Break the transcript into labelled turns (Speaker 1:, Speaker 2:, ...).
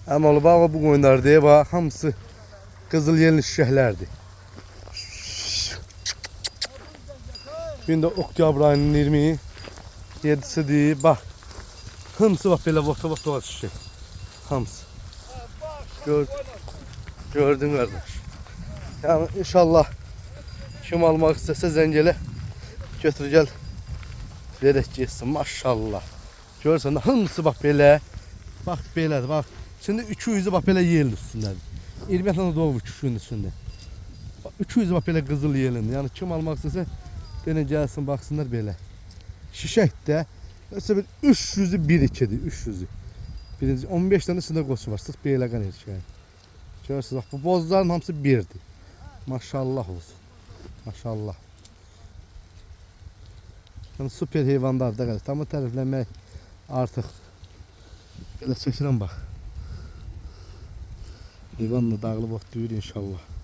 Speaker 1: Ama bax bu qoyunlar deyə bax hamısı qızıl yelin şişəklərdir. Gündə oktyabr ayının 27'sidir. Bax. Hamısı bax belə vota şişək. Hamısı. Gördün qardaş. Yani inşallah kim almaq istəsə zəng elə. Götür gəl. Verək getsin maşallah. Görürsən hamısı bax belə. Bax belədir bax. Şimdi 200'ü bax belə yelin üstündədir. 20 tane doğmuş küşünün üstündə. 200'ü bax belə qızıl yelin. Yani kim almaq istəsə denə gəlsin baxsınlar belə. Şişək də mesela bir 300'ü 1-2'dir. 300'ü. Birinci 15 tane içində qoçu var. Sırf belə qan erkək. Görürsünüz bax bu bozların hamısı 1'dir. Maşallah olsun. Maşallah. Yani süper heyvanlar da tam tərifləmək artıq belə çəkirəm bax. Heyvanla dağılıb otlayır inşallah.